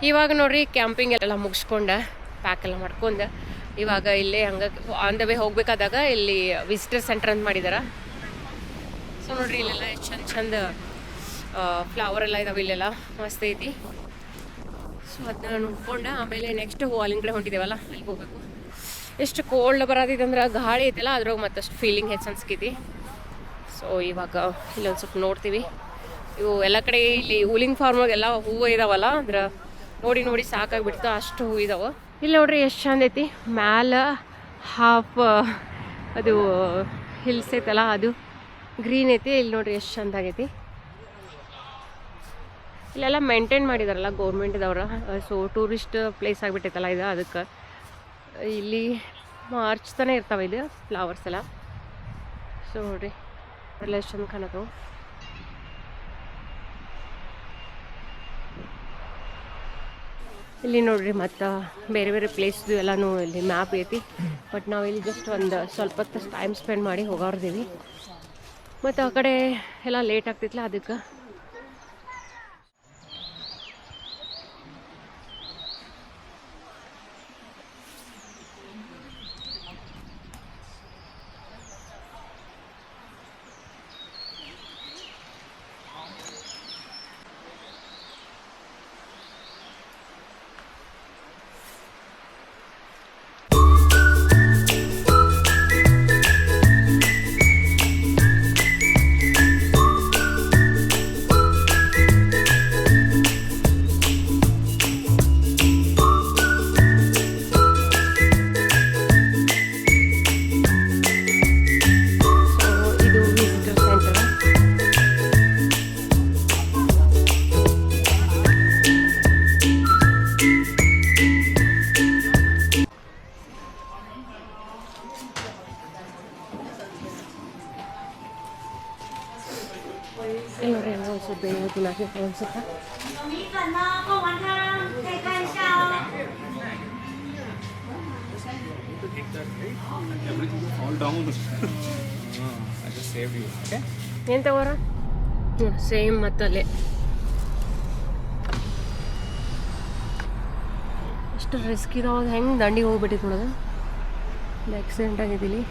ಇವಾಗ ನೋಡ್ರಿ ಕ್ಯಾಂಪಿಂಗ್ ಎಲ್ಲ ಮುಗಿಸ್ಕೊಂಡು ಪ್ಯಾಕ್ ಎಲ್ಲ ಮಾಡ್ಕೊಂಡು ಇವಾಗ ಇಲ್ಲೇ ಹಂಗೆ ಆನ್ ದ ವೇ ಹೋಗ್ಬೇಕಾದಾಗ ಇಲ್ಲಿ ವಿಸಿಟರ್ ಸೆಂಟರ್ ಅಂತ ಮಾಡಿದಾರ. ಸೊ ನೋಡ್ರಿ ಇಲ್ಲೆಲ್ಲ ಎಷ್ಟು ಚಂದ ಫ್ಲವರ್ ಎಲ್ಲ ಇದಾವೆ, ಇಲ್ಲೆಲ್ಲ ಮಸ್ತ್ ಐತಿ. ಸೊ ಅದನ್ನ ನೋಡ್ಕೊಂಡು ಆಮೇಲೆ ನೆಕ್ಸ್ಟ್ ಹಾಲಿನ ಕಡೆ ಹೊಂಟಿದ್ದೇವಲ್ಲ ಅಲ್ಲಿಗೆ ಹೋಗ್ಬೇಕು. ಎಷ್ಟು ಕೋಲ್ಡ್ ಬರೋದಿದೆ ಅಂದ್ರೆ ಗಾಳಿ ಐತಲ್ಲ ಅದ್ರಾಗ ಮತ್ತಷ್ಟು ಫೀಲಿಂಗ್ ಹೆಚ್ಚು ಅನ್ಸ್ಕೈತಿ. ಸೊ ಇವಾಗ ಇಲ್ಲೊಂದು ಸ್ವಲ್ಪ ನೋಡ್ತೀವಿ. ಇವು ಎಲ್ಲ ಕಡೆ ಇಲ್ಲಿ ಹೂಲಿಂಗ್ ಫಾರ್ಮಾಗೆಲ್ಲ ಹೂವು ಇದಾವಲ್ಲ, ಅಂದ್ರೆ ನೋಡಿ ನೋಡಿ ಸಾಕಾಗಿಬಿಡ್ತು, ಅಷ್ಟು ಹೂವು ಇದಾವೆ. ಇಲ್ಲಿ ನೋಡ್ರಿ ಎಷ್ಟು ಚಂದ ಐತಿ. ಮ್ಯಾಲ ಹಾಫ್ ಅದು ಹಿಲ್ಸ್ ಐತಲ್ಲ ಅದು ಗ್ರೀನ್ ಐತಿ. ಇಲ್ಲಿ ನೋಡ್ರಿ ಎಷ್ಟು ಚಂದ ಆಗೈತಿ. ಇಲ್ಲೆಲ್ಲ ಮೇಂಟೈನ್ ಮಾಡಿದಾರಲ್ಲ ಗೌರ್ಮೆಂಟ್ದವ್ರ. ಸೊ ಟೂರಿಸ್ಟ್ ಪ್ಲೇಸ್ ಆಗಿಬಿಟ್ಟೈತಲ್ಲ ಇದು, ಅದಕ್ಕೆ ಇಲ್ಲಿ ಮಾರ್ಚ್ ತನಕ ಇರ್ತಾವೆ ಇದು ಫ್ಲವರ್ಸ್ ಎಲ್ಲ. ಸೊ ನೋಡ್ರಿ ಎಲ್ಲ ಎಷ್ಟು ಚಂದ ಕಾಣತ್ತವು. ಇಲ್ಲಿ ನೋಡ್ರಿ ಮತ್ತು ಬೇರೆ ಬೇರೆ ಪ್ಲೇಸ್ದು ಎಲ್ಲನೂ ಇಲ್ಲಿ ಮ್ಯಾಪ್ ಐತಿ. ಬಟ್ ನಾವು ಇಲ್ಲಿ ಜಸ್ಟ್ ಒಂದು ಸ್ವಲ್ಪ ಹೊತ್ತು ಟೈಮ್ ಸ್ಪೆಂಡ್ ಮಾಡಿ ಹೋಗೋರ್ದೀವಿ. ಮತ್ತು ಆ ಕಡೆ ಎಲ್ಲ ಲೇಟ್ ಆಗ್ತಿತ್ತಲ್ಲ ಅದಕ್ಕೆ. ಅನ್ಸುತ್ತಾ ಏನು ತಗೋರ ಸೇಮ್ ಮತ್ತಲ್ಲೇ ಎಷ್ಟು ರಿಸ್ಕ್ ಇದಾವ. ಹೆಂಗೆ ದಂಡಿಗೆ ಹೋಗ್ಬಿಟ್ಟಿತ್ತು ನೋಡೋದು. ಆಕ್ಸಿಡೆಂಟ್ ಆಗಿದ್ದಿಲ್ಲಿ.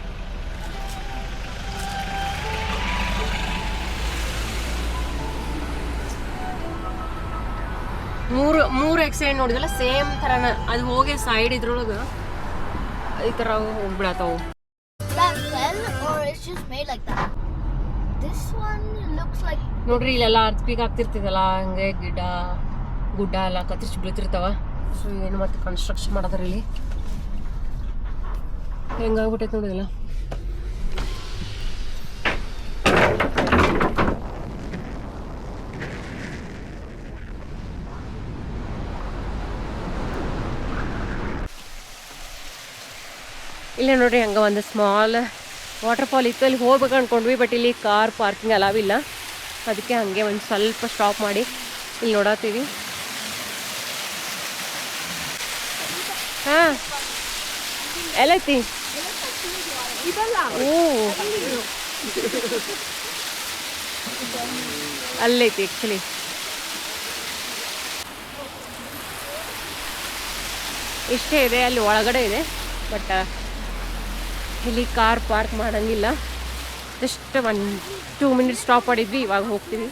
ಮೂರು ಆಕ್ಸಿಡೆಂಟ್ ನೋಡಿದಲ್ಲ ಸೇಮ್ ಥರನ. ಅದು ಹೋಗಿ ಸೈಡ್ ಇದ್ರೊಳಗೆ ಈ ಥರ ಹೋಗ್ಬಿಡತ್ತವು. ನೋಡ್ರಿ ಇಲ್ಲೆಲ್ಲ ಅರ್ತ್ಪೀಕ್ ಆಗ್ತಿರ್ತದಲ್ಲ, ಹಂಗೆ ಗುಡ್ಡ ಎಲ್ಲ ಕತ್ತರಿಸಿ ಬೀಳ್ತಿರ್ತಾವ. ಸೊ ಏನು ಮತ್ತೆ ಕನ್ಸ್ಟ್ರಕ್ಷನ್ ಮಾಡೋದ್ರ ಇಲ್ಲಿ ಹೆಂಗಾಗ್ಬಿಟ್ಟೈತೆ ನೋಡಿದಲ್ಲ. ಇಲ್ಲೇ ನೋಡ್ರಿ ಹಂಗೆ ಒಂದು ಸ್ಮಾಲ್ ವಾಟರ್ ಫಾಲ್ ಇತ್ತು. ಅಲ್ಲಿ ಹೋಗ್ಬೇಕು ಅಂದ್ಕೊಂಡ್ವಿ, ಬಟ್ ಇಲ್ಲಿ ಕಾರ್ ಪಾರ್ಕಿಂಗ್ ಅಲಾವಿಲ್ಲ. ಅದಕ್ಕೆ ಹಾಗೆ ಒಂದು ಸ್ವಲ್ಪ ಸ್ಟಾಪ್ ಮಾಡಿ ಇಲ್ಲಿ ನೋಡತ್ತೀವಿ. ಹಾಂ ಎಲ್ಲೈತಿ? ಓ ಅಲ್ಲೈತಿ ಆ್ಯಕ್ಚುಲಿ. ಇಷ್ಟೇ ಇದೆ, ಅಲ್ಲಿ ಒಳಗಡೆ ಇದೆ. ಬಟ್ ಇಲ್ಲಿ ಕಾರ್ ಪಾರ್ಕ್ ಮಾಡೋಂಗಿಲ್ಲ. ಜಸ್ಟ್ 1-2 ಮಿನಿಟ್ಸ್ ಸ್ಟಾಪ್ ಮಾಡಿದ್ವಿ, ಇವಾಗ ಹೋಗ್ತೀವಿ.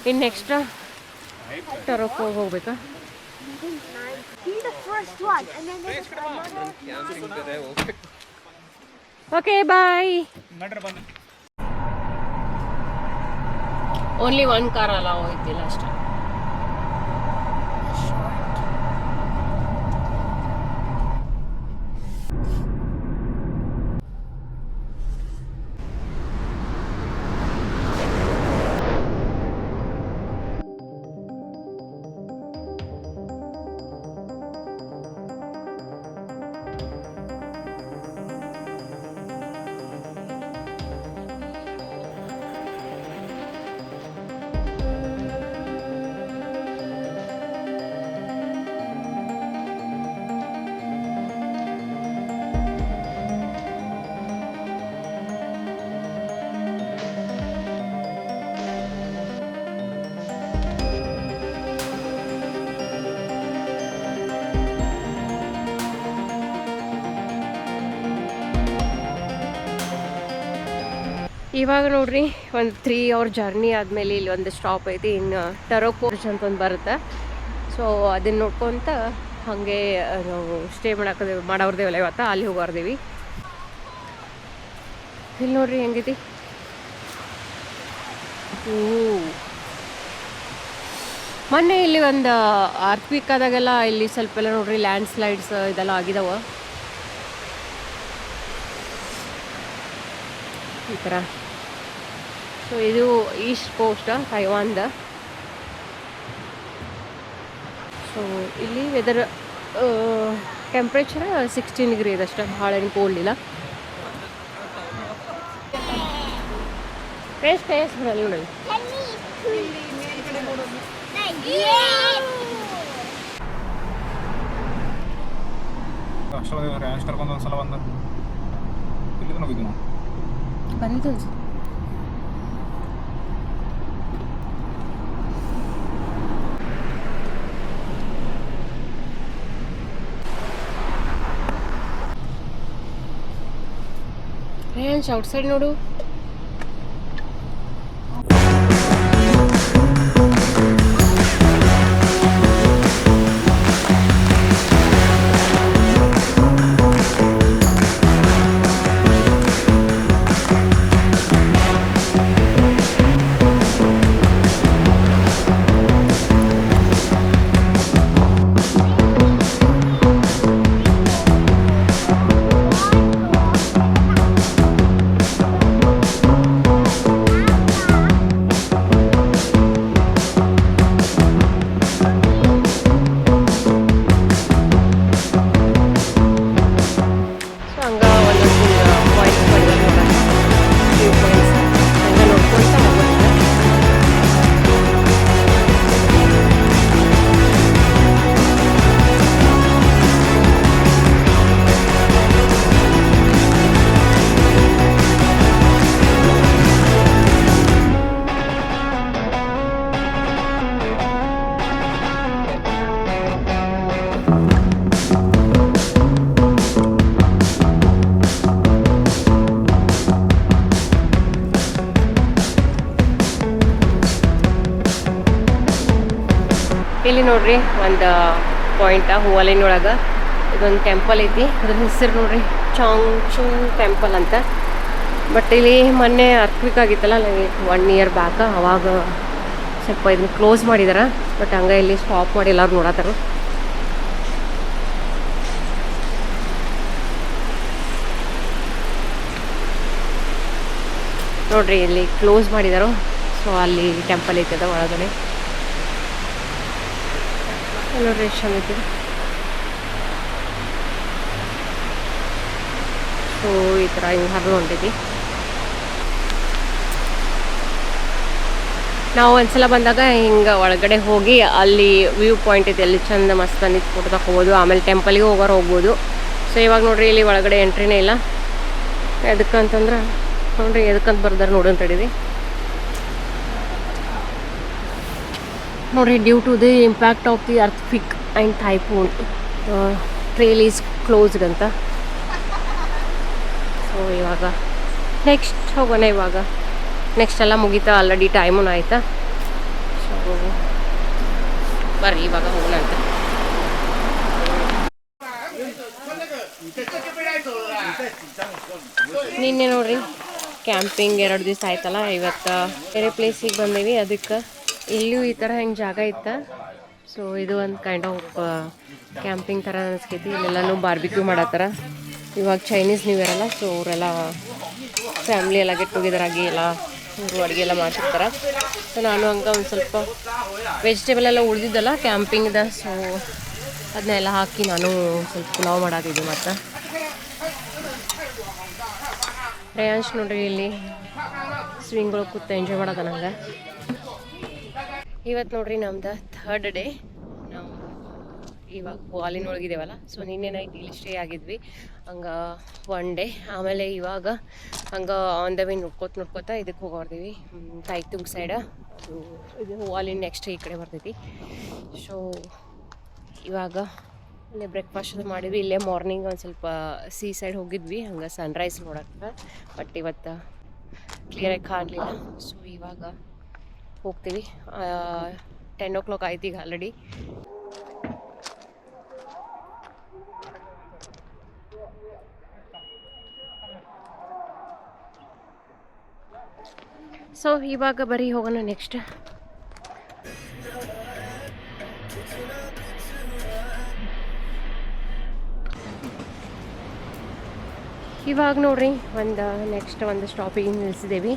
ಇನ್ನು ನೆಕ್ಸ್ಟ್ ಟೊರೊಕ್ಕೋ ಹೋಗ್ಬೇಕಾ? Okay bye. ಓನ್ಲಿ 1 ಕಾರ್ ಅಲ್ಲ ಹೋಯ್ತಿಲ್ಲ ಅಷ್ಟೇ. ಇವಾಗ ನೋಡ್ರಿ ಒಂದು 3 hour ಜರ್ನಿ ಆದಮೇಲೆ ಇಲ್ಲಿ ಒಂದು ಸ್ಟಾಪ್ ಐತಿ. ಇನ್ನು ಟರೋಕೋರ್ಜ್ ಅಂತ ಒಂದು ಬರುತ್ತೆ. ಸೊ ಅದನ್ನ ನೋಡ್ಕೊತ ಹಾಗೆ ನಾವು ಸ್ಟೇ ಮಾಡೋರ್ದೇವಲ್ಲ ಇವತ್ತು, ಅಲ್ಲಿ ಹೋಗೋರ್ದೇವಿ. ಇಲ್ಲಿ ನೋಡ್ರಿ ಹೆಂಗೈತಿ. ಮೊನ್ನೆ ಇಲ್ಲಿ ಒಂದು ಅರ್ಥ್ಕ್ವೇಕ್ ಆದಾಗೆಲ್ಲ ಇಲ್ಲಿ ಸ್ವಲ್ಪ ಎಲ್ಲ ನೋಡ್ರಿ ಲ್ಯಾಂಡ್ ಸ್ಲೈಡ್ಸ್ ಇದೆಲ್ಲ ಆಗಿದಾವ ಈ ಥರ. ಸೊ ಇದು ಈಸ್ಟ್ ಕೋಸ್ಟ್ ತೈವಾನ್ದ. ಸೊ ಇಲ್ಲಿ ವೆದರ್ ಟೆಂಪ್ರೇಚರ್ 16 ಡಿಗ್ರಿ ಇದೆ ಅಷ್ಟೇ, ಭಾಳ ಏನು ಕೋಲ್ಡ್ ಇಲ್ಲ. ಟೇಸ್ಟ್ ಬರಲ್ಲ ನೋಡಿ. ಕರ್ಕೊಂಡ್ಸಲ ಬಂದು ಇಲ್ಲಿ ಹೋಗಿದ್ದು ನಾವು ಬಂದಿದ್ದು ಅನ್ಸುತ್ತೆ. ರೇಂಜ್ ಔಟ್ಸೈಡ್ ನೋಡು. ಇಲ್ಲಿ ನೋಡ್ರಿ ಒಂದು ಪಾಯಿಂಟ್ ಹೂವಲಿನೊಳಗೆ ಇದೊಂದು ಟೆಂಪಲ್ ಐತಿ. ಅದ್ರ ಹೆಸರು ನೋಡ್ರಿ ಚಾಂಗ್ಚೂ ಟೆಂಪಲ್ ಅಂತ. ಬಟ್ ಇಲ್ಲಿ ಮೊನ್ನೆ ಅರ್ಥ್ಕ್ವೇಕ್ ಆಗಿತ್ತಲ್ಲ 1 year ಬ್ಯಾಕ್, ಅವಾಗ ಸ್ವಲ್ಪ ಇದನ್ನ ಕ್ಲೋಸ್ ಮಾಡಿದಾರ. ಬಟ್ ಹಂಗೆ ಇಲ್ಲಿ ಸ್ಟಾಪ್ ಮಾಡಿ ಎಲ್ಲರೂ ನೋಡತ್ತಾರ. ನೋಡ್ರಿ ಇಲ್ಲಿ ಕ್ಲೋಸ್ ಮಾಡಿದಾರೋ. ಸೊ ಅಲ್ಲಿ ಟೆಂಪಲ್ ಐತದ ಒಳಗಡೆ ನೋಡ್ರಿ ಎಷ್ಟು ಚಂದೈತಿ. ಸೊ ಈ ಥರ ಹಿಂಗೆ ಹರಿದು ಹೊಂಟೈತಿ. ನಾವು ಒಂದ್ಸಲ ಬಂದಾಗ ಹಿಂಗೆ ಒಳಗಡೆ ಹೋಗಿ ಅಲ್ಲಿ ವ್ಯೂ ಪಾಯಿಂಟ್ ಐತಿ, ಅಲ್ಲಿ ಚಂದ ಮಸ್ತ್ ಅಂದಿತ್ತು ಫೋಟೋ ತಗೋಬೋದು. ಆಮೇಲೆ ಟೆಂಪಲ್ಗೆ ಹೋಗ್ಬೋದು. ಸೊ ಇವಾಗ ನೋಡ್ರಿ ಇಲ್ಲಿ ಒಳಗಡೆ ಎಂಟ್ರಿನೇ ಇಲ್ಲ. ಎದಕ್ಕಂತಂದ್ರೆ ನೋಡ್ರಿ ಎದಕ್ಕಂತ ಬರ್ದಾರ ನೋಡೋಣ ತಡೀರಿ. ನೋಡ್ರಿ due to the impact of the earthquake and typhoon trail is closed ಅಂತ. ಸೊ ಇವಾಗ ನೆಕ್ಸ್ಟ್ ಹೋಗೋಣ. ಇವಾಗ ನೆಕ್ಸ್ಟ್ ಎಲ್ಲ ಮುಗೀತಾ, ಆಲ್ರೆಡಿ ಟೈಮೂ ಆಯ್ತಾ. ಸೊ ಬರ್ರಿ ಇವಾಗ ಹೋಗೋಣ ಅಂತ. ನಿನ್ನೆ ನೋಡ್ರಿ ಕ್ಯಾಂಪಿಂಗ್ 2 ದಿವಸ ಆಯ್ತಲ್ಲ, ಇವತ್ತು ಬೇರೆ ಪ್ಲೇಸಿಗೆ ಬಂದೇವಿ. ಅದಕ್ಕೆ ಇಲ್ಲೂ ಈ ಥರ ಹೆಂಗೆ ಜಾಗ ಇತ್ತು. ಸೊ ಇದು ಒಂದು ಕೈಂಡ್ ಆಫ್ ಕ್ಯಾಂಪಿಂಗ್ ಥರ ಅನಿಸ್ಕೈತಿ. ಇಲ್ಲೆಲ್ಲನೂ ಬಾರ್ಬಿಕ್ಯೂ ಮಾಡತ್ತಾರ. ಇವಾಗ ಚೈನೀಸ್ ನ್ಯೂ ಇಯರ್ ಅಲ್ಲ, ಸೊ ಅವರೆಲ್ಲ ಫ್ಯಾಮ್ಲಿ ಎಲ್ಲ ಗೆಟ್ ಟುಗೆದರ್ ಆಗಿ ಎಲ್ಲ ಅಡುಗೆ ಎಲ್ಲ ಮಾಡ್ತಿರ್ತಾರೆ. ಸೊ ನಾನು ಹಂಗೆ ಒಂದು ಸ್ವಲ್ಪ ವೆಜಿಟೇಬಲ್ ಎಲ್ಲ ಉಳಿದಿದ್ದಲ್ಲ ಕ್ಯಾಂಪಿಂಗ್ದ, ಸೊ ಅದನ್ನೆಲ್ಲ ಹಾಕಿ ನಾನು ಸ್ವಲ್ಪ ಪುಲಾವ್ ಮಾಡಾತಿದ್ದೆ. ಮತ್ತು ರೇಯಾಂಶ್ ನೋಡ್ರಿ ಇಲ್ಲಿ ಸ್ವಿಂಗ್ಗಳು ಕೂತು ಎಂಜಾಯ್ ಮಾಡೋದ ನಂಗೆ. ಇವತ್ತು ನೋಡ್ರಿ ನಮ್ದು 3rd ಡೇ. ನಾವು ಇವಾಗ ವಾಲಿನೊಳಗಿದ್ದೇವಲ್ಲ, ಸೊ ನಿನ್ನೆ ನೈಟ್ ಇಲ್ಲಿ ಸ್ಟೇ ಆಗಿದ್ವಿ. ಹಂಗೆ 1 ಡೇ. ಆಮೇಲೆ ಇವಾಗ ಹಂಗೆ ಆನ್ ದ ವೇ ನೋಡ್ಕೋತಾ ಇದಕ್ಕೆ ಹೋಗೋರ್ದೀವಿ, ತಾಯ್ತುಂಗ್ ಸೈಡ. ಇದು ವಾಲಿನ ನೆಕ್ಸ್ಟ್ ಈ ಕಡೆ ಬರ್ತೈತಿ. ಸೊ ಇವಾಗ ಇಲ್ಲೇ ಬ್ರೇಕ್ಫಾಸ್ಟ್ ಅದು ಮಾಡಿದ್ವಿ. ಇಲ್ಲೇ ಮಾರ್ನಿಂಗ್ ಒಂದು ಸ್ವಲ್ಪ ಸೀ ಸೈಡ್ ಹೋಗಿದ್ವಿ, ಹಂಗೆ ಸನ್ರೈಸ್ ನೋಡೋಕ್ಕೆ. ಬಟ್ ಇವತ್ತು ಕ್ಲಿಯರಾಗಿ ಕಾಣಲಿಲ್ಲ. ಸೊ ಇವಾಗ ಹೋಗ್ತೀವಿ. 10 o'clock ಆಯ್ತು ಈಗ ಆಲ್ರೆಡಿ. ಸೊ ಇವಾಗ ಬರೀ ಹೋಗೋಣ ನೆಕ್ಸ್ಟ್. ಇವಾಗ ನೋಡ್ರಿ ನೆಕ್ಸ್ಟ್ ಒಂದು ಸ್ಟಾಪಿಗೆ ನಿಲ್ಲಿಸಿದ್ದೇವೆ.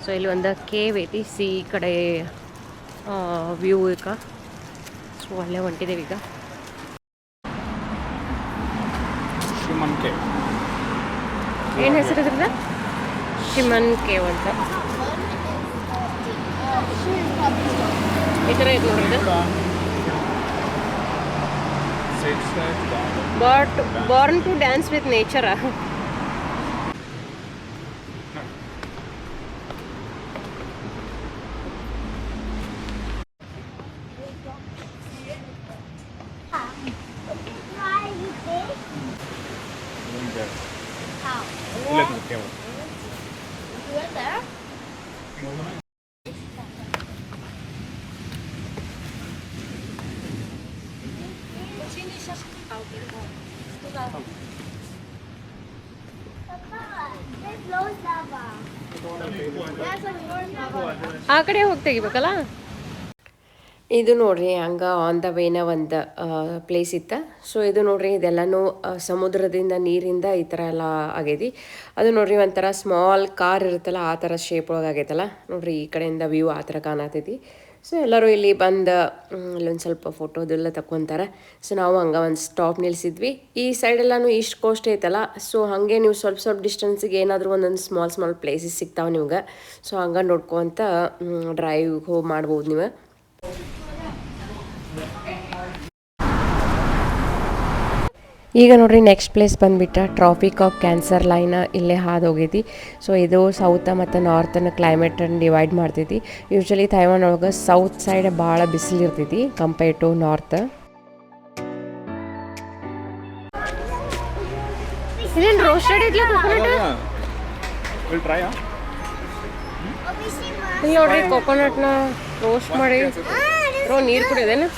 ಸೊ ಇಲ್ಲಿ ಒಂದು ಕೇವ್ ಐತಿ, ಸಿ ಕಡೆ ವ್ಯೂ ಈಗ. ಸೊ ಅಲ್ಲೇ ಹೊಂಟಿದ್ದೇವೆ ಈಗ. ಏನು ಹೆಸರು ಇದ್ರದ? ಶಿಮನ್ ಕೇವ್ ಅಂತ ಈ ಥರ ಇದು ನೋಡ್ರಿ. Born to dance with nature. ಆ ಕಡೆ ಹೋಗಿ ತೆಗಿಬೇಕಲ್ಲ. ಇದು ನೋಡ್ರಿ ಹಂಗ ಆನ್ ದ ವೇನ ಒಂದು ಪ್ಲೇಸ್ ಇತ್ತು. ಸೊ ಇದು ನೋಡ್ರಿ ಇದೆಲ್ಲನೂ ಸಮುದ್ರದಿಂದ ನೀರಿಂದ ಈ ಥರ ಎಲ್ಲ ಆಗೈತಿ. ಅದು ನೋಡ್ರಿ ಒಂಥರ ಸ್ಮಾಲ್ ಕಾರ್ ಇರುತ್ತಲ್ಲ ಆ ಥರ ಶೇಪ್ ಒಳಗೆ ಆಗೈತಲ್ಲ ನೋಡ್ರಿ. ಈ ಕಡೆಯಿಂದ ವ್ಯೂ ಆ ಥರ ಕಾಣತೈತಿ. ಸೊ ಎಲ್ಲರೂ ಇಲ್ಲಿ ಬಂದು ಇಲ್ಲೊಂದು ಸ್ವಲ್ಪ ಫೋಟೋದೆಲ್ಲ ತಗೊತಾರೆ. ಸೊ ನಾವು ಹಂಗೆ ಒಂದು ಸ್ಟಾಪ್ ನಿಲ್ಲಿಸಿದ್ವಿ. ಈ ಸೈಡೆಲ್ಲನೂ ಈಸ್ಟ್ ಕೋಸ್ಟ್ ಐತಲ್ಲ. ಸೊ ಹಾಗೆ ನೀವು ಸ್ವಲ್ಪ ಡಿಸ್ಟೆನ್ಸಿಗೆ ಏನಾದರೂ ಒಂದೊಂದು ಸ್ಮಾಲ್ ಪ್ಲೇಸಸ್ ಸಿಗ್ತಾವೆ ನಿಮ್ಗೆ. ಸೊ ಹಂಗೆ ನೋಡ್ಕೊತ ಡ್ರೈವ್ ಹೋಗಿ ಮಾಡ್ಬೋದು ನೀವು. ಈಗ ನೋಡ್ರಿ ನೆಕ್ಸ್ಟ್ ಪ್ಲೇಸ್ ಬಂದುಬಿಟ್ಟು ಟ್ರಾಪಿಕ್ ಆಫ್ ಕ್ಯಾನ್ಸರ್ ಲೈನ್ ಇಲ್ಲೇ ಹಾದು ಹೋಗೈತಿ. ಸೊ ಇದು ಸೌತ್ ಮತ್ತು ನಾರ್ತನ್ನು ಕ್ಲೈಮೇಟನ್ನು ಡಿವೈಡ್ ಮಾಡ್ತೈತಿ. ಯೂಶ್ವಲಿ ತೈವಾನ್ ಒಳಗೆ ಸೌತ್ ಸೈಡ್ ಭಾಳ ಬಿಸಿಲು ಇರ್ತೈತಿ ಕಂಪೇರ್ ಟು ನಾರ್ತ್. ಇದೇನು ರೋಸ್ಟೆಡ್ ಐತ್ಲ ಕೋಕೋನಟ್? ಇಲ್ಲಿ ನೋಡ್ರಿ ಕೋಕೋನಟ್ನ ರೋಸ್ಟ್ ಮಾಡಿ ನೀರು ಕುಡಿಯೋದೇನು?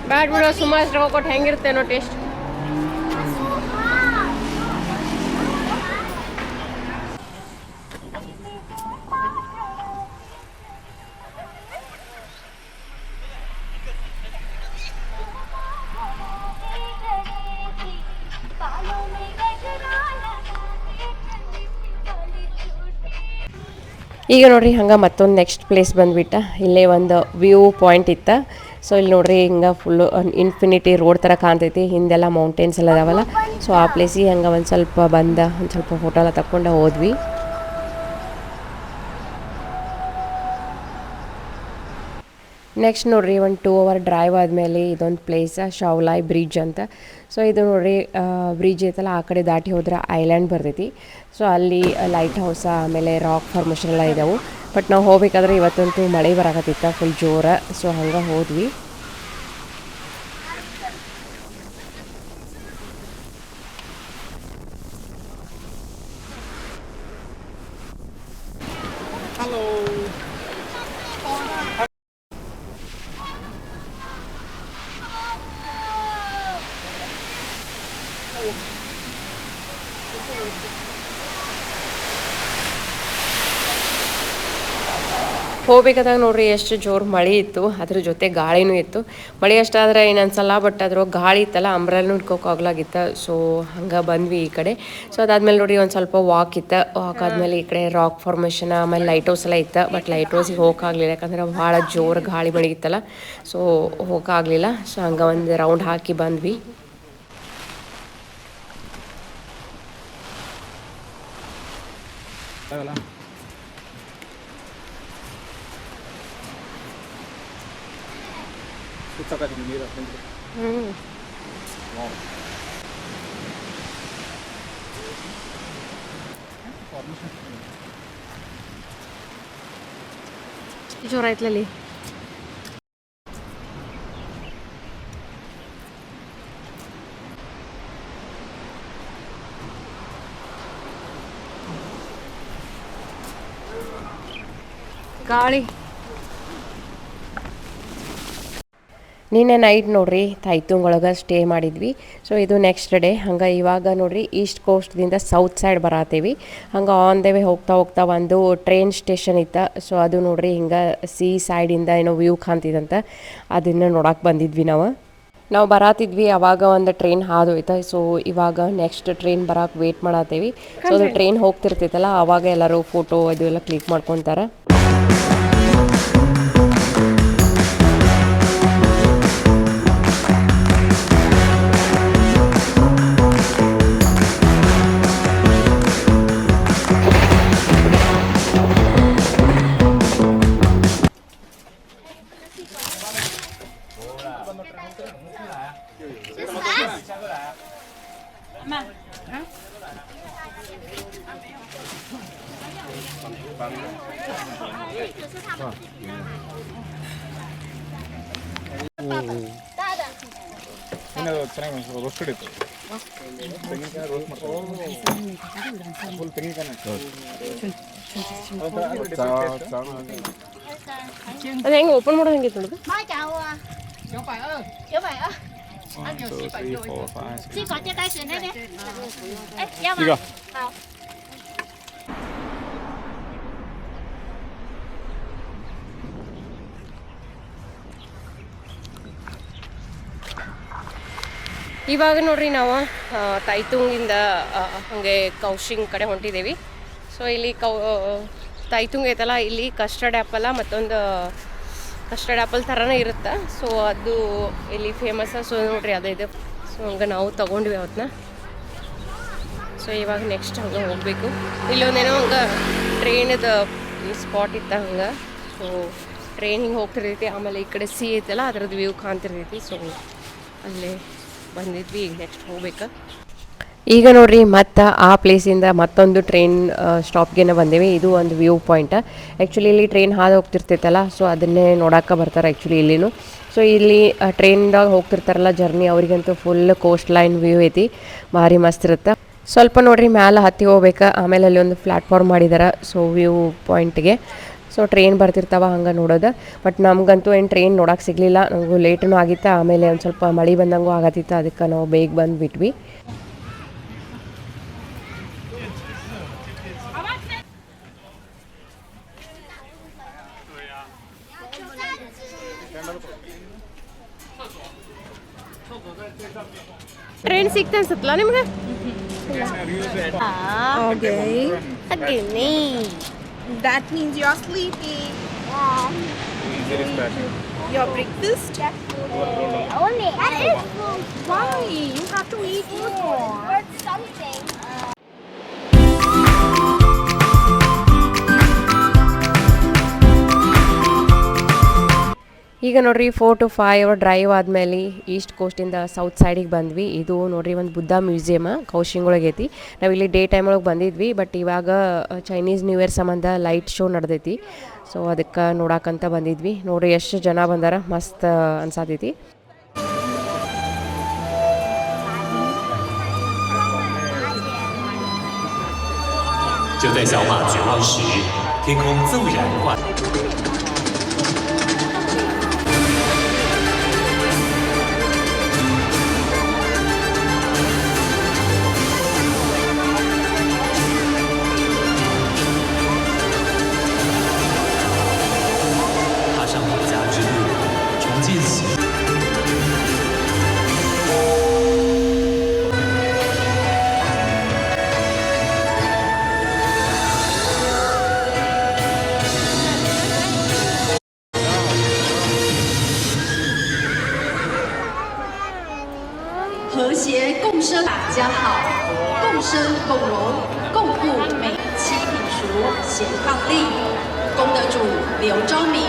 ಬ್ಯಾಡ್ ಬಿಡೋ, ಸುಮಾರು ರೊಕ್ಕ ಕೊಟ್ಟು ಹೆಂಗಿರ್ತೇನೋ ಟೇಸ್ಟ್. ಈಗ ನೋಡ್ರಿ ಹಂಗೆ ಮತ್ತೊಂದು ನೆಕ್ಸ್ಟ್ ಪ್ಲೇಸ್ ಬಂದುಬಿಟ್ಟ. ಇಲ್ಲೇ ಒಂದು ವ್ಯೂ ಪಾಯಿಂಟ್ ಇತ್ತು. ಸೊ ಇಲ್ಲಿ ನೋಡ್ರಿ ಹಿಂಗೆ ಫುಲ್ಲು ಇನ್ಫಿನಿಟಿ ರೋಡ್ ಥರ ಕಾಣ್ತೈತಿ. ಹಿಂದೆಲ್ಲ ಮೌಂಟೇನ್ಸ್ ಎಲ್ಲ ಅದಾವಲ್ಲ. ಸೊ ಆ ಪ್ಲೇಸಿಗೆ ಹಂಗೆ ಒಂದು ಸ್ವಲ್ಪ ಫೋಟೋ ಎಲ್ಲ ತಕ್ಕೊಂಡು ಹೋದ್ವಿ. ನೆಕ್ಸ್ಟ್ ನೋಡ್ರಿ ಒಂದು 2 hour ಡ್ರೈವ್ ಆದಮೇಲೆ ಇದೊಂದು ಪ್ಲೇಸ್ ಶಾವ್ಲಾಯ್ ಬ್ರಿಡ್ಜ್ ಅಂತ. ಸೊ ಇದು ನೋಡ್ರಿ ಬ್ರಿಡ್ಜ್ ಐತಲ್ಲ ಆ ಕಡೆ ದಾಟಿ ಹೋದ್ರೆ ಐಲ್ಯಾಂಡ್ ಬರ್ತೈತಿ. ಸೊ ಅಲ್ಲಿ ಲೈಟ್ ಹೌಸ ಆಮೇಲೆ ರಾಕ್ ಫಾರ್ಮೇಷನ್ ಎಲ್ಲ ಇದಾವೆ. ಬಟ್ ನಾವು ಹೋಗ್ಬೇಕಾದ್ರೆ ಇವತ್ತಂತೂ ಮಳೆ ಬರಾಕತ್ತಿತ್ತ ಫುಲ್ ಜೋರ. ಸೊ ಹಂಗೆ ಹೋದ್ವಿ. ಹೋಗ್ಬೇಕಾದಾಗ ನೋಡ್ರಿ ಎಷ್ಟು ಜೋರು ಮಳೆ ಇತ್ತು, ಅದ್ರ ಜೊತೆ ಗಾಳಿನೂ ಇತ್ತು. ಮಳೆ ಅಷ್ಟಾದ್ರೆ ಏನು ಅನ್ಸಲ್ಲ, ಬಟ್ ಅದ್ರ ಗಾಳಿ ಇತ್ತಲ್ಲ ಅಂಬ್ರೆಲ್ನೂ ಹಿಡ್ಕೋಕ್ಕಾಗ್ಲಾಗಿತ್ತು. ಸೊ ಹಂಗೆ ಬಂದ್ವಿ ಈ ಕಡೆ. ಸೊ ಅದಾದ್ಮೇಲೆ ನೋಡ್ರಿ ಒಂದು ಸ್ವಲ್ಪ ವಾಕ್ ಇತ್ತು. ವಾಕ್ ಆದಮೇಲೆ ಈ ಕಡೆ ರಾಕ್ ಫಾರ್ಮೇಷನ್ ಆಮೇಲೆ ಲೈಟ್ ಹೌಸ್ ಎಲ್ಲ ಇತ್ತು. ಬಟ್ ಲೈಟ್ ಹೌಸಿಗೆ ಹೋಗೋಕ್ಕಾಗಲಿಲ್ಲ, ಯಾಕಂದ್ರೆ ಭಾಳ ಜೋರು ಗಾಳಿ ಮಳೆಗಿತ್ತಲ್ಲ. ಸೊ ಹೋಗೋಕ್ಕಾಗಲಿಲ್ಲ. ಸೊ ಹಂಗೆ ಒಂದು ರೌಂಡ್ ಹಾಕಿ ಬಂದ್ವಿ. ಜೋರ ಐತ್ಲಲ್ಲಿ. ಗಾಳಿ ನಿನ್ನೆ ನೈಟ್ ನೋಡ್ರಿ ತೈತುಂಗ್ ಒಳಗೆ ಸ್ಟೇ ಮಾಡಿದ್ವಿ. ಸೊ ಇದು ನೆಕ್ಸ್ಟ್ ಡೇ. ಹಂಗೆ ಇವಾಗ ನೋಡ್ರಿ ಈಸ್ಟ್ ಕೋಸ್ಟ್ದಿಂದ ಸೌತ್ ಸೈಡ್ ಬರತ್ತೀವಿ. ಹಂಗೆ ಆನ್ ದ ವೇ ಹೋಗ್ತಾ ಒಂದು ಟ್ರೈನ್ ಸ್ಟೇಷನ್ ಇತ್ತು. ಸೊ ಅದು ನೋಡ್ರಿ ಹಿಂಗೆ ಸೀ ಸೈಡಿಂದ ಏನೋ ವ್ಯೂ ಕಾಣ್ತಿದಂತ, ಅದನ್ನು ನೋಡಕ್ಕೆ ಬಂದಿದ್ವಿ ನಾವು ಬರಾತಿದ್ವಿ. ಅವಾಗ ಒಂದು ಟ್ರೈನ್ ಹಾದೋಯ್ತು. ಸೊ ಇವಾಗ ನೆಕ್ಸ್ಟ್ ಟ್ರೈನ್ ಬರಕ್ಕೆ ವೇಟ್ ಮಾಡತ್ತೀವಿ. ಸೊ ಅದು ಟ್ರೈನ್ ಹೋಗ್ತಿರ್ತೈತಲ್ಲ, ಅವಾಗ ಎಲ್ಲರೂ ಫೋಟೋ ಅದು ಎಲ್ಲ ಕ್ಲಿಕ್ ಮಾಡ್ಕೊತಾರೆ. ಚೆನ್ನಾಗಿ ರೋಸ್ಟ್ ಹಿಡಿತು. ತೆಂಗಿನಕಾಯಿ ರೋಸ್ಟ್ ಮಾಡ್ತಾರೆ. ಫುಲ್ ತೆಂಗಿನಕಾಯಿ ಅದು ಹೆಂಗೆ ಓಪನ್ ಮಾಡೋದು ಹೆಂಗೆ ನೋಡೋದು? 1 2 3 4 5 这个电开水那边，哎，要这个吗？好。 ಇವಾಗ ನೋಡ್ರಿ ನಾವು ತೈತುಂಗಿಂದ ಹಾಗೆ ಕೌಶಿಂಗ್ ಕಡೆ ಹೊಂಟಿದ್ದೀವಿ. ಸೊ ಇಲ್ಲಿ ತೈತುಂಗ್ ಐತಲ್ಲ, ಇಲ್ಲಿ ಕಸ್ಟರ್ಡ್ ಆ್ಯಪಲ್ಲ ಮತ್ತೊಂದು ಕಸ್ಟರ್ಡ್ ಆ್ಯಪಲ್ ಥರನೇ ಇರುತ್ತೆ. ಸೊ ಅದು ಇಲ್ಲಿ ಫೇಮಸ್. ಸೊ ನೋಡ್ರಿ ಅದೇ ಇದೆ. ಸೊ ಹಂಗೆ ನಾವು ತೊಗೊಂಡ್ವಿ ಅವತ್ತನ್ನ. ಸೊ ಇವಾಗ ನೆಕ್ಸ್ಟ್ ಹಂಗೆ ಹೋಗಬೇಕು. ಇಲ್ಲೊಂದೇನೋ ಹಂಗೆ ಟ್ರೈನದ ಸ್ಪಾಟ್ ಇತ್ತು ಹಂಗೆ. ಸೊ ಟ್ರೈನ್ ಹಿಂಗೆ ಹೋಗ್ತಿರ್ತೈತಿ. ಆಮೇಲೆ ಈ ಕಡೆ ಸಿ ಐತಲ್ಲ, ಅದ್ರದ್ದು ವ್ಯೂ ಕಾಣ್ತಿರ್ತೈತಿ. ಸೊ ಅಲ್ಲೇ ಬಂದಿದ್ವಿ. ಈಗ ನೆಕ್ಸ್ಟ್ ಹೋಗ್ಬೇಕು. ಈಗ ನೋಡ್ರಿ ಮತ್ತು ಆ ಪ್ಲೇಸಿಂದ ಮತ್ತೊಂದು ಟ್ರೈನ್ ಸ್ಟಾಪ್ಗೆ ಬಂದೇವಿ. ಇದು ಒಂದು ವ್ಯೂ ಪಾಯಿಂಟ್. ಆ್ಯಕ್ಚುಲಿ ಇಲ್ಲಿ ಟ್ರೈನ್ ಹಾದು ಹೋಗ್ತಿರ್ತೈತಲ್ಲ, ಸೊ ಅದನ್ನೇ ನೋಡೋಕೆ ಬರ್ತಾರೆ ಆ್ಯಕ್ಚುಲಿ ಇಲ್ಲಿನೂ. ಸೊ ಇಲ್ಲಿ ಟ್ರೈನ್ದಾಗ ಹೋಗ್ತಿರ್ತಾರಲ್ಲ ಜರ್ನಿ, ಅವ್ರಿಗಂತೂ ಫುಲ್ ಕೋಸ್ಟ್ ಲೈನ್ ವ್ಯೂ ಐತಿ, ಭಾರಿ ಮಸ್ತ್ ಇರುತ್ತೆ. ಸ್ವಲ್ಪ ನೋಡ್ರಿ ಮ್ಯಾಲೆ ಹತ್ತಿ ಹೋಗ್ಬೇಕು. ಆಮೇಲೆ ಅಲ್ಲಿ ಒಂದು ಪ್ಲ್ಯಾಟ್ಫಾರ್ಮ್ ಮಾಡಿದಾರೆ. ಸೊ ವ್ಯೂ ಪಾಯಿಂಟ್ಗೆ ಸೊ ಟ್ರೈನ್ ಬರ್ತಿರ್ತಾವ ಹಂಗೆ ನೋಡೋದು. ಬಟ್ ನಮಗಂತೂ ಏನು ಟ್ರೈನ್ ನೋಡೋಕೆ ಸಿಗಲಿಲ್ಲ. ನಮಗೂ ಲೇಟೂ ಆಗಿತ್ತು. ಆಮೇಲೆ ಒಂದು ಸ್ವಲ್ಪ ಮಳೆ ಬಂದಂಗೂ ಆಗತ್ತಿತ್ತು. ಅದಕ್ಕೆ ನಾವು ಬೇಗ ಬಂದುಬಿಟ್ವಿ. ಟ್ರೈನ್ ಸಿಕ್ತ ಅನ್ಸುತ್ತಲ್ಲ ನಿಮ್ಗೆ? Okay. That means you're sleepy. Your breakfast? Only Why? You have to eat more. something. ಈಗ ನೋಡ್ರಿ 4 to 5 ಅವರ್ ಡ್ರೈವ್ ಆದಮೇಲೆ ಈಸ್ಟ್ ಕೋಸ್ಟಿಂದ ಸೌತ್ ಸೈಡಿಗೆ ಬಂದ್ವಿ. ಇದು ನೋಡ್ರಿ ಒಂದು ಬುದ್ಧ ಮ್ಯೂಸಿಯಮ್ ಕೌಶಿಂಗ್ ಒಳಗೆ ಐತಿ. ನಾವಿಲ್ಲಿ ಡೇ ಟೈಮ್ ಒಳಗೆ ಬಂದಿದ್ವಿ. ಬಟ್ ಇವಾಗ ಚೈನೀಸ್ ನ್ಯೂ ಇಯರ್ ಸಂಬಂಧ ಲೈಟ್ ಶೋ ನಡೆದೈತಿ. ಸೊ ಅದಕ್ಕೆ ನೋಡಕ್ಕಂತ ಬಂದಿದ್ವಿ. ನೋಡ್ರಿ ಎಷ್ಟು ಜನ ಬಂದಾರ, ಮಸ್ತ್ ಅನ್ಸಾತೈತಿ. 就在小马绝望时，天空骤然挂。 踏上回家之路，重建喜。 和谐共生，大家好，共生共荣，共护美妻品熟，贤伉俪。功德主刘昭明。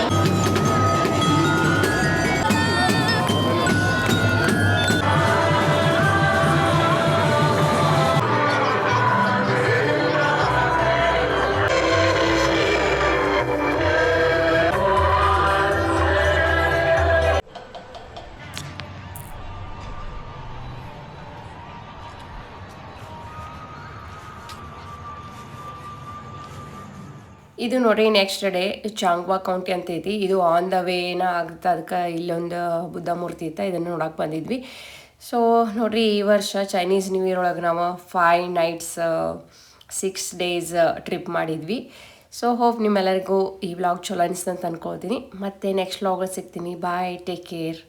ಇದು ನೋಡ್ರಿ ನೆಕ್ಸ್ಟ್ ಡೇ ಚಾಂಗ್ವಾ ಕೌಂಟಿ ಅಂತ ಐತಿ. ಇದು ಆನ್ ದ ವೇನ ಆಗುತ್ತೆ, ಅದಕ್ಕೆ ಇಲ್ಲೊಂದು ಬುದ್ಧ ಮೂರ್ತಿ ಐತೆ, ಇದನ್ನು ನೋಡಕ್ಕೆ ಬಂದಿದ್ವಿ. ಸೊ ನೋಡ್ರಿ ಈ ವರ್ಷ ಚೈನೀಸ್ ನ್ಯೂ ಇಯರ್ ಒಳಗೆ ನಾವು 5 nights 6 days ಟ್ರಿಪ್ ಮಾಡಿದ್ವಿ. ಸೊ ಹೋಪ್ ನಿಮ್ಮೆಲ್ಲರಿಗೂ ಈ ವ್ಲಾಗ್ ಚಲೋ ಅನಿಸ್ತಂತ ಅನ್ಕೊಳ್ತೀನಿ. ಮತ್ತೆ ನೆಕ್ಸ್ಟ್ ವ್ಲಾಗಲ್ಲಿ ಸಿಗ್ತೀನಿ. ಬಾಯ್, ಟೇಕ್ ಕೇರ್.